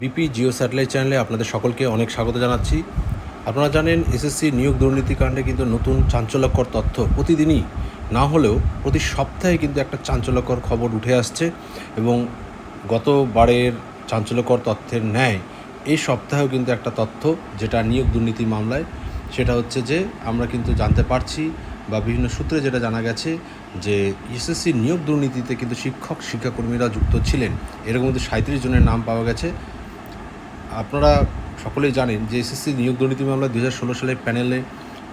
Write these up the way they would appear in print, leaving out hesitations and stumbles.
BP Jio satellite চ্যানেলে আপনাদের সকলকে অনেক স্বাগত জানাচ্ছি। আপনারা জানেন এসএসসি নিয়োগ দুর্নীতিকাণ্ডে কিন্তু নতুন চাঞ্চল্যকর তথ্য প্রতিদিনই না হলেও প্রতি সপ্তাহে কিন্তু একটা চাঞ্চল্যকর খবর উঠে আসছে এবং গতবারের চাঞ্চল্যকর তথ্যের ন্যায় এই সপ্তাহেও কিন্তু একটা তথ্য যেটা নিয়োগ দুর্নীতি মামলায়, সেটা হচ্ছে যে আমরা কিন্তু জানতে পারছি বা বিভিন্ন সূত্রে যেটা জানা গেছে যে এসএসসি নিয়োগ দুর্নীতিতে কিন্তু শিক্ষাকর্মীরা যুক্ত ছিলেন। এরকম কিন্তু 37 জনের নাম পাওয়া গেছে। আপনারা সকলেই জানেন যে এসএসসি নিয়োগ দুর্নীতি মামলায় 2016 সালে প্যানেলে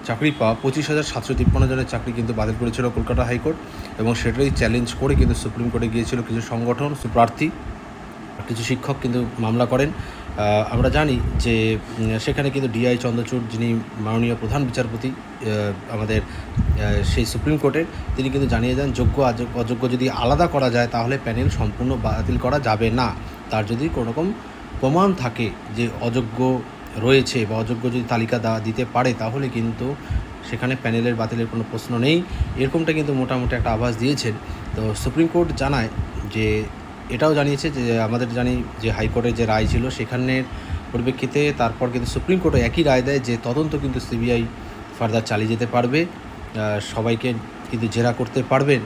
চাকরি পাওয়া 25,753 জনের চাকরি কিন্তু বাতিল করেছিল কলকাতা হাইকোর্ট এবং সেটাই চ্যালেঞ্জ করে কিন্তু সুপ্রিম কোর্টে গিয়েছিল কিছু সংগঠন, প্রার্থী, কিছু শিক্ষক কিন্তু মামলা করেন। আমরা জানি যে সেখানে কিন্তু ডিআই চন্দ্রচূড়, যিনি মাননীয় প্রধান বিচারপতি আমাদের সেই সুপ্রিম কোর্টের, তিনি কিন্তু জানিয়ে দেন যোগ্য অযোগ্য যদি আলাদা করা যায় তাহলে প্যানেল সম্পূর্ণ বাতিল করা যাবে না। তার যদি কোনোরকম প্রমাণ থাকে যে অযোগ্য রয়েছে বা অযোগ্য যদি তালিকা দিতে পারে তাহলে কিন্তু সেখানে প্যানেলের বাতিলের কোনো প্রশ্ন নেই। এরকমটা কিন্তু মোটামুটি একটা আভাস দিয়েছেন। তো সুপ্রিম কোর্ট জানায় যে এটাও জানিয়েছে যে আমাদের জানি যে হাইকোর্টের যে রায় ছিল সেখানের পরিপ্রেক্ষিতে তারপর কিন্তু সুপ্রিম কোর্টও একই রায় দেয় যে তদন্ত কিন্তু সিবিআই ফার্দার চালিয়ে যেতে পারবে, সবাইকে কিন্তু জেরা করতে পারবেন,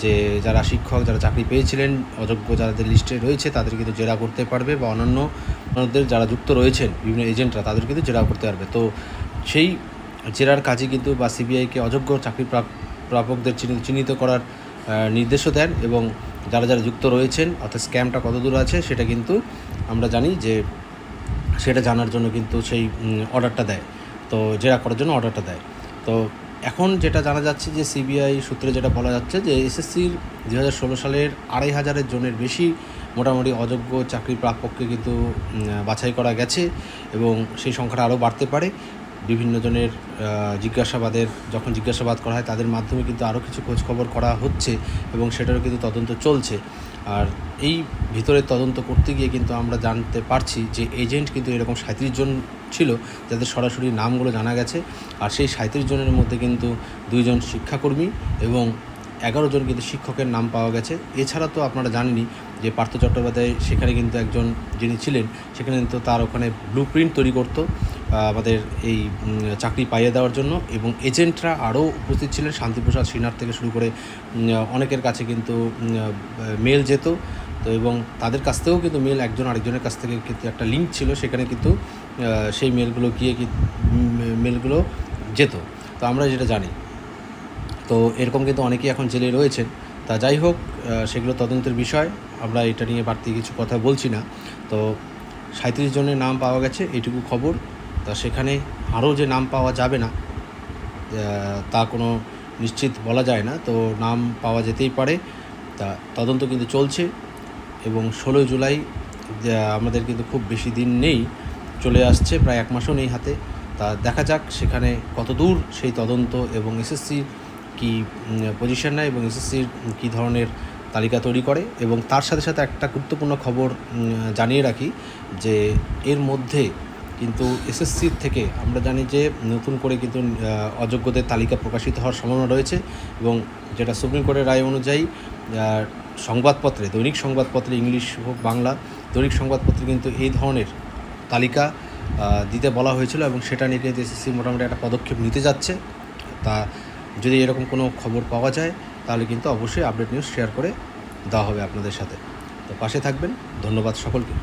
যে যারা শিক্ষক যারা চাকরি পেয়েছিলেন অযোগ্য যাদের লিস্টে রয়েছে তাদের কিন্তু জেরা করতে পারবে বা অন্যান্যদের যারা যুক্ত রয়েছেন বিভিন্ন এজেন্টরা তাদের কিন্তু জেরা করতে পারবে। তো সেই জেরার কাজে কিন্তু বা সিবিআইকে অযোগ্য চাকরি প্রাপকদের চিহ্নিত করার নির্দেশও দেন এবং যারা যারা যুক্ত রয়েছেন অর্থাৎ স্ক্যামটা কত দূর আছে সেটা কিন্তু আমরা জানি যে সেটা জানার জন্য কিন্তু সেই অর্ডারটা দেয়, তো জেরা করার জন্য অর্ডারটা দেয়। তো এখন যেটা জানা যাচ্ছে যে সিবিআই সূত্রে যেটা বলা যাচ্ছে যে এসএসসির 2016 সালের 2,500 জনের বেশি মোটামুটি অযোগ্য চাকরি প্রাপককে কিন্তু বাছাই করা গেছে এবং সেই সংখ্যাটা আরও বাড়তে পারে। বিভিন্ন জনের জিজ্ঞাসাবাদ করা হয় তাদের মাধ্যমে কিন্তু আরও কিছু খোঁজখবর করা হচ্ছে এবং সেটারও কিন্তু তদন্ত চলছে। আর এই ভিতরের তদন্ত করতে গিয়ে কিন্তু আমরা জানতে পারছি যে এজেন্ট কিন্তু এরকম 37 জন ছিল যাদের সরাসরি নামগুলো জানা গেছে। আর সেই 37 জনের মধ্যে কিন্তু 2 জন শিক্ষাকর্মী এবং 11 জন কিন্তু শিক্ষকের নাম পাওয়া গেছে। এছাড়া তো আপনারা জানেনই যে পার্থ চট্টোপাধ্যায় সেখানে কিন্তু একজন যিনি ছিলেন সেখানে কিন্তু তার ওখানে ব্লু প্রিন্ট তৈরি করতো আমাদের এই চাকরি পাইয়ে দেওয়ার জন্য এবং এজেন্টরা আরও উপস্থিত ছিলেন। শান্তিপ্রসাদ সিনহার থেকে শুরু করে অনেকের কাছে কিন্তু মেল যেত, তো এবং তাদের কাছ থেকেও কিন্তু মেল একজন আরেকজনের কাছ থেকে কিন্তু একটা লিঙ্ক ছিল, সেখানে কিন্তু সেই মেলগুলো যেত। তো আমরা যেটা জানি, তো এরকম কিন্তু অনেকেই এখন জেলে রয়েছেন। তা যাই হোক, সেগুলো তদন্তের বিষয়, আমরা এটা নিয়ে বাড়তি কিছু কথা বলছি না। তো 37 জনের নাম পাওয়া গেছে এইটুকু খবর। তা সেখানে আরও যে নাম পাওয়া যাবে না তা কোনো নিশ্চিত বলা যায় না, তো নাম পাওয়া যেতেই পারে। তা তদন্ত কিন্তু চলছে এবং 16 জুলাই আমাদের কিন্তু খুব বেশি দিন নেই, চলে আসছে, প্রায় 1 মাসও নেই হাতে। তা দেখা যাক সেখানে কত দূর সেই তদন্ত এবং এসএসসির কী পজিশন নেয় এবং এসএসসির কী ধরনের তালিকা তৈরি করে। এবং তার সাথে সাথে একটা গুরুত্বপূর্ণ খবর জানিয়ে রাখি যে এর মধ্যে কিন্তু এসএসসির থেকে আমরা জানি যে নতুন করে কিন্তু অযোগ্যদের তালিকা প্রকাশিত হওয়ার সম্ভাবনা রয়েছে এবং যেটা সুপ্রিম কোর্টের রায় অনুযায়ী সংবাদপত্রে, দৈনিক সংবাদপত্রে, ইংলিশ হোক বাংলা, দৈনিক সংবাদপত্রে কিন্তু এই ধরনের তালিকা দিতে বলা হয়েছিল এবং সেটা নিয়ে কিন্তু এসএসসি মোটামুটি একটা পদক্ষেপ নিতে যাচ্ছে। তা যদি এরকম কোনো খবর পাওয়া যায় তাহলে কিন্তু অবশ্যই আপডেট নিউজ শেয়ার করে দেওয়া হবে আপনাদের সাথে। তো পাশে থাকবেন। ধন্যবাদ সকলকে।